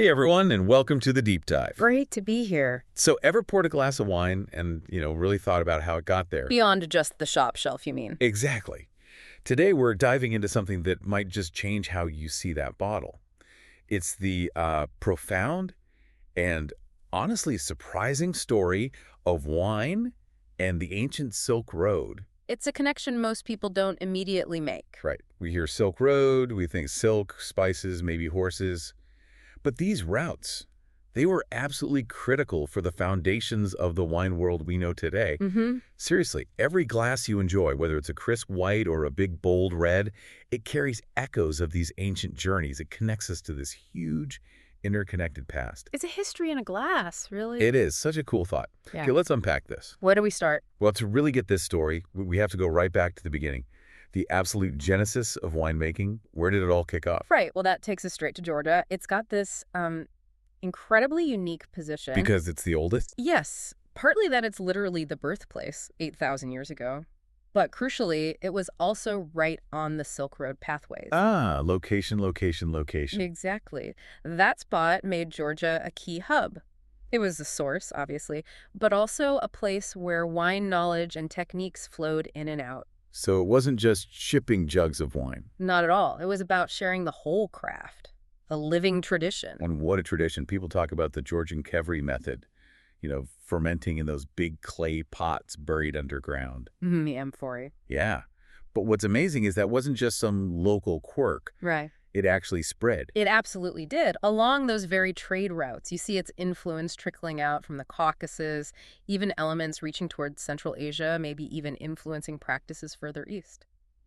Hey everyone, and welcome to the Deep Dive. Great to be here. So ever poured a glass of wine and, really thought about how it got there? Beyond just the shop shelf, you mean? Exactly. Today we're diving into something that might just change how you see that bottle. It's the profound and honestly surprising story of wine and the ancient Silk Road. It's a connection most people don't immediately make. Right. We hear Silk Road, we think silk, spices, maybe horses. But these routes, they were absolutely critical for the foundations of the wine world we know today. Seriously, every glass you enjoy, whether it's a crisp white or a big, bold red, it carries echoes of these ancient journeys. It connects us to this huge, interconnected past. It's a history in a glass, really. It is. Such a cool thought. Yeah. Okay, let's unpack this. Where do we start? Well, to really get this story, we have to go right back to the beginning. The absolute genesis of winemaking. Where did it all kick off? Right. Well, that takes us straight to Georgia. It's got this incredibly unique position. Because it's the oldest? Yes. Partly that it's literally the birthplace 8,000 years ago. But crucially, it was also right on the Silk Road pathways. Ah, location, location, location. Exactly. That spot made Georgia a key hub. It was a source, obviously, but also a place where wine knowledge and techniques flowed in and out. So it wasn't just shipping jugs of wine. Not at all. It was about sharing the whole craft, a living tradition. And what a tradition. People talk about the Georgian Kevri method, fermenting in those big clay pots buried underground. The amphorae. Yeah. But what's amazing is that wasn't just some local quirk. Right. It actually spread. It absolutely did. Along those very trade routes, you see its influence trickling out from the Caucasus, even elements reaching towards Central Asia, maybe even influencing practices further east.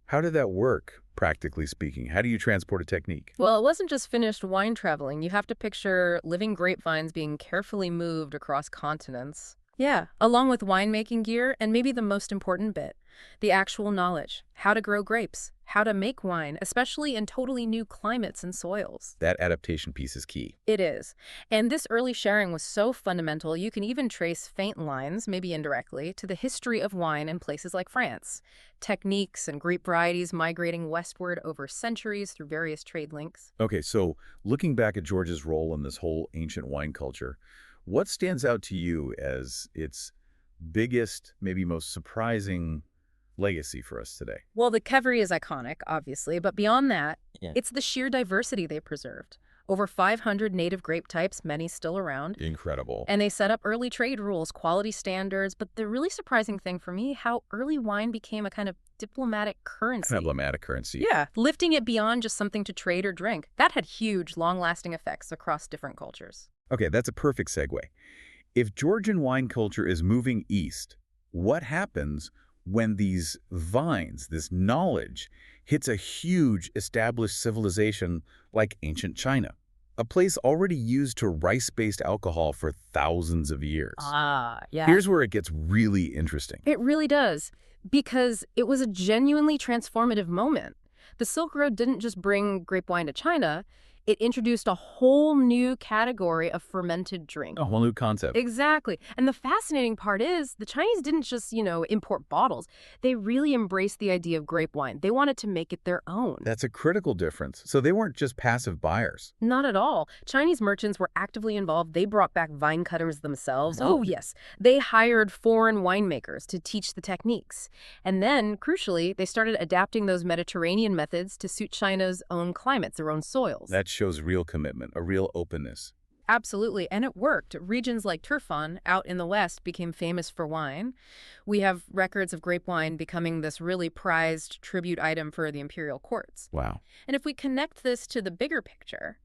How did that work, practically speaking? How do you transport a technique? Well, it wasn't just finished wine traveling. You have to picture living grapevines being carefully moved across continents. Yeah, along with winemaking gear, and maybe the most important bit, the actual knowledge, how to grow grapes, how to make wine, especially in totally new climates and soils. That adaptation piece is key. It is. And this early sharing was so fundamental, you can even trace faint lines, maybe indirectly, to the history of wine in places like France. Techniques and grape varieties migrating westward over centuries through various trade links. Okay, so looking back at Georgia's role in this whole ancient wine culture, what stands out to you as its biggest, maybe most surprising legacy for us today? Well, the Kevri is iconic, obviously, but beyond that, Yeah. it's the sheer diversity they preserved. Over 500 native grape types, many still around. Incredible. And they set up early trade rules, quality standards, but the really surprising thing for me, how early wine became a kind of diplomatic currency. Emblematic currency. Yeah, lifting it beyond just something to trade or drink. That had huge, long-lasting effects across different cultures. Okay, that's a perfect segue. If Georgian wine culture is moving east, what happens when these vines, this knowledge, hits a huge established civilization like ancient China, a place already used to rice-based alcohol for thousands of years? Yeah. Here's where it gets really interesting. It really does, because it was a genuinely transformative moment. The Silk Road didn't just bring grape wine to China, it introduced a whole new category of fermented drink. A whole new concept. Exactly. And the fascinating part is the Chinese didn't just, import bottles. They really embraced the idea of grape wine. They wanted to make it their own. That's a critical difference. So they weren't just passive buyers. Not at all. Chinese merchants were actively involved. They brought back vine cutters themselves. Oh, yes. They hired foreign winemakers to teach the techniques. And then, crucially, they started adapting those Mediterranean methods to suit China's own climates, their own soils. That shows real commitment, a real openness. Absolutely, and it worked. Regions like Turfan, out in the west, became famous for wine. We have records of grape wine becoming this really prized tribute item for the imperial courts. Wow. And if we connect this to the bigger picture,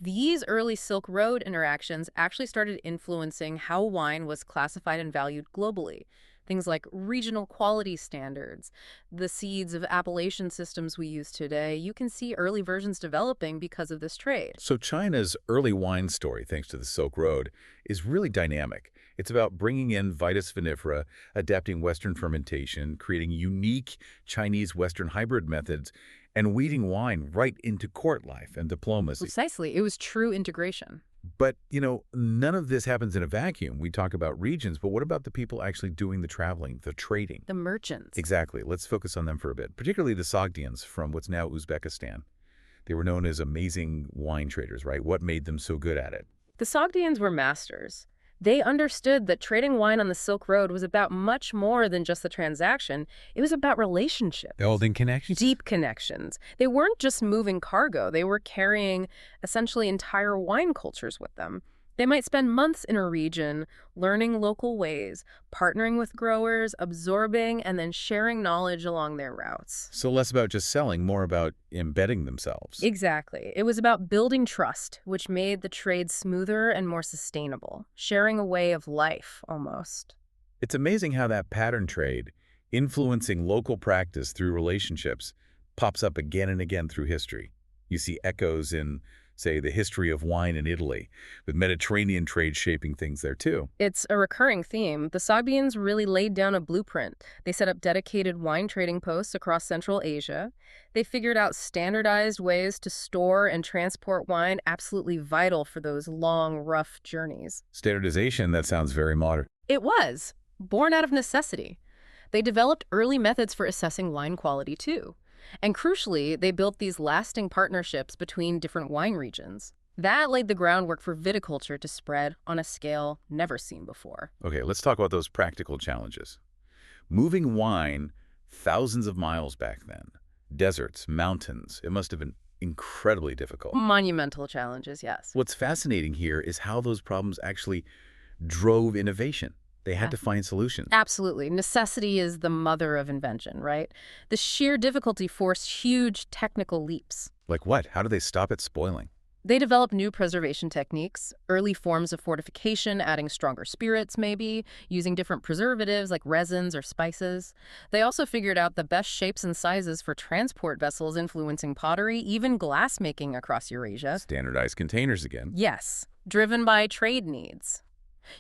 these early Silk Road interactions actually started influencing how wine was classified and valued globally. Things like regional quality standards, the seeds of appellation systems we use today. You can see early versions developing because of this trade. So China's early wine story, thanks to the Silk Road, is really dynamic. It's about bringing in Vitis vinifera, adapting Western fermentation, creating unique Chinese Western hybrid methods, and weeding wine right into court life and diplomacy. Precisely. It was true integration. But, none of this happens in a vacuum. We talk about regions, but what about the people actually doing the traveling, the trading? The merchants. Exactly. Let's focus on them for a bit, particularly the Sogdians from what's now Uzbekistan. They were known as amazing wine traders, right? What made them so good at it? The Sogdians were masters. They understood that trading wine on the Silk Road was about much more than just the transaction. It was about relationships. Building connections? Deep connections. They weren't just moving cargo. They were carrying essentially entire wine cultures with them. They might spend months in a region, learning local ways, partnering with growers, absorbing, and then sharing knowledge along their routes. So less about just selling, more about embedding themselves. Exactly. It was about building trust, which made the trade smoother and more sustainable, sharing a way of life, almost. It's amazing how that pattern trade, influencing local practice through relationships, pops up again and again through history. You see echoes in, say, the history of wine in Italy, with Mediterranean trade shaping things there too. It's a recurring theme. The Sogdians really laid down a blueprint. They set up dedicated wine trading posts across Central Asia. They figured out standardized ways to store and transport wine, absolutely vital for those long, rough journeys. Standardization, that sounds very modern. It was, born out of necessity. They developed early methods for assessing wine quality, too. And crucially, they built these lasting partnerships between different wine regions. That laid the groundwork for viticulture to spread on a scale never seen before. Okay, let's talk about those practical challenges. Moving wine thousands of miles back then, deserts, mountains, it must have been incredibly difficult. Monumental challenges, yes. What's fascinating here is how those problems actually drove innovation. They had to find solutions. Absolutely. Necessity is the mother of invention, right? The sheer difficulty forced huge technical leaps. Like what? How do they stop it spoiling? They developed new preservation techniques, early forms of fortification, adding stronger spirits maybe, using different preservatives like resins or spices. They also figured out the best shapes and sizes for transport vessels influencing pottery, even glassmaking across Eurasia. Standardized containers again. Yes, driven by trade needs.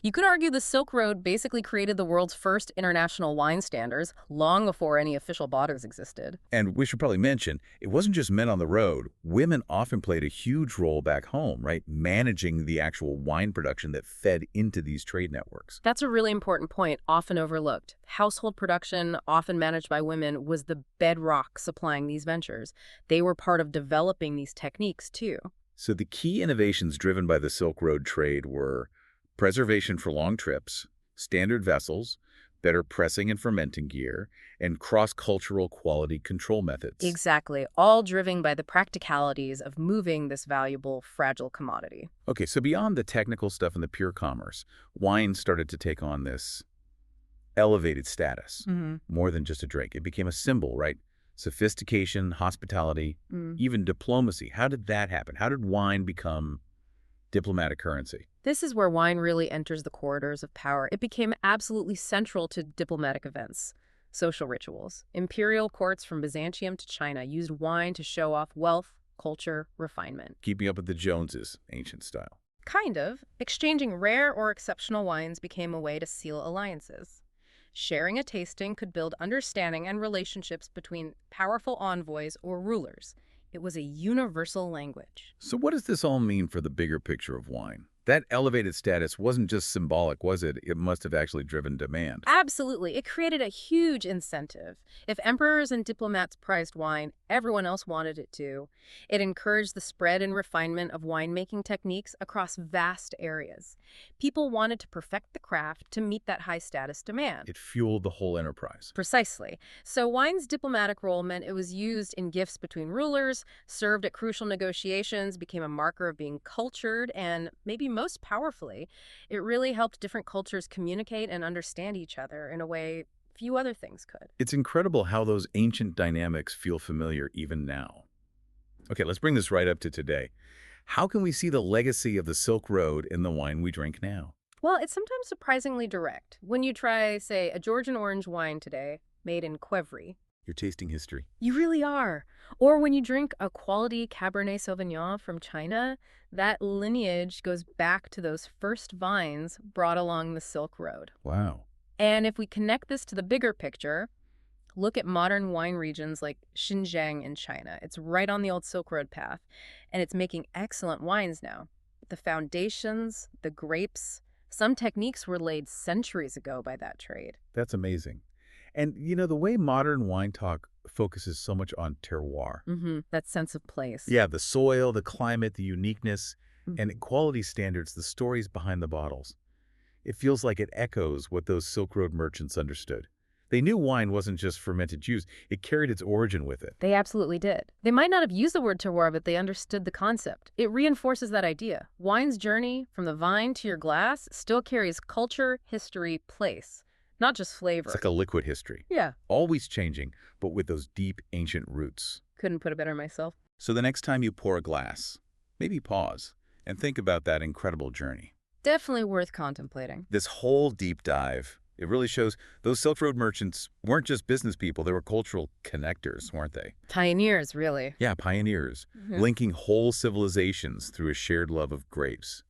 You could argue the Silk Road basically created the world's first international wine standards long before any official bodies existed. And we should probably mention, it wasn't just men on the road. Women often played a huge role back home, right? Managing the actual wine production that fed into these trade networks. That's a really important point, often overlooked. Household production, often managed by women, was the bedrock supplying these ventures. They were part of developing these techniques, too. So the key innovations driven by the Silk Road trade were preservation for long trips, standard vessels, better pressing and fermenting gear, and cross-cultural quality control methods. Exactly, all driven by the practicalities of moving this valuable, fragile commodity. Okay, so beyond the technical stuff and the pure commerce, wine started to take on this elevated status, more than just a drink. It became a symbol, right? Sophistication, hospitality, even diplomacy. How did that happen? How did wine become diplomatic currency? This is where wine really enters the corridors of power. It became absolutely central to diplomatic events, social rituals. Imperial courts from Byzantium to China used wine to show off wealth, culture, refinement. Keeping up with the Joneses, ancient style. Kind of. Exchanging rare or exceptional wines became a way to seal alliances. Sharing a tasting could build understanding and relationships between powerful envoys or rulers. It was a universal language. So what does this all mean for the bigger picture of wine? That elevated status wasn't just symbolic, was it? It must have actually driven demand. Absolutely. It created a huge incentive. If emperors and diplomats prized wine, everyone else wanted it too. It encouraged the spread and refinement of winemaking techniques across vast areas. People wanted to perfect the craft to meet that high-status demand. It fueled the whole enterprise. Precisely. So wine's diplomatic role meant it was used in gifts between rulers, served at crucial negotiations, became a marker of being cultured, and maybe most powerfully, it really helped different cultures communicate and understand each other in a way few other things could. It's incredible how those ancient dynamics feel familiar even now. Okay, let's bring this right up to today. How can we see the legacy of the Silk Road in the wine we drink now? Well, it's sometimes surprisingly direct. When you try, say, a Georgian orange wine today, made in Quevry, You're tasting history. you really are. Or when you drink a quality Cabernet Sauvignon from China, that lineage goes back to those first vines brought along the Silk Road. Wow. And if we connect this to the bigger picture, look at modern wine regions like Xinjiang in China. It's right on the old Silk Road path, and it's making excellent wines now. The foundations, the grapes, some techniques were laid centuries ago by that trade. That's amazing. And, you know, the way modern wine talk focuses so much on terroir. That sense of place. Yeah, the soil, the climate, the uniqueness, Mhm. and quality standards, the stories behind the bottles. It feels like it echoes what those Silk Road merchants understood. They knew wine wasn't just fermented juice. It carried its origin with it. They absolutely did. They might not have used the word terroir, but they understood the concept. It reinforces that idea. Wine's journey from the vine to your glass still carries culture, history, place, not just flavor. It's like a liquid history. Yeah. Always changing, but with those deep, ancient roots. Couldn't put it better myself. So the next time you pour a glass, maybe pause and think about that incredible journey. Definitely worth contemplating. This whole deep dive, it really shows those Silk Road merchants weren't just business people, they were cultural connectors, weren't they? Pioneers, really. Yeah, pioneers, linking whole civilizations through a shared love of grapes.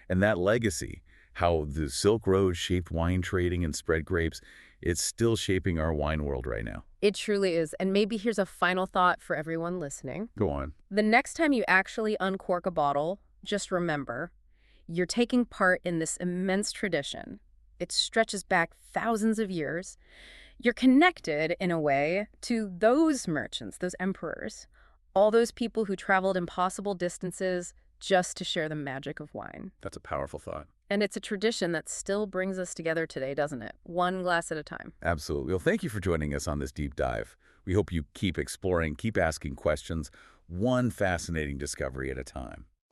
And that legacy, how the Silk Road shaped wine trading and spread grapes, it's still shaping our wine world right now. It truly is. And maybe here's a final thought for everyone listening. Go on. The next time you actually uncork a bottle, just remember, you're taking part in this immense tradition. It stretches back thousands of years. You're connected, in a way, to those merchants, those emperors, all those people who traveled impossible distances just to share the magic of wine. That's a powerful thought. And it's a tradition that still brings us together today, doesn't it? One glass at a time. Absolutely. Well, thank you for joining us on this deep dive. We hope you keep exploring, keep asking questions, one fascinating discovery at a time.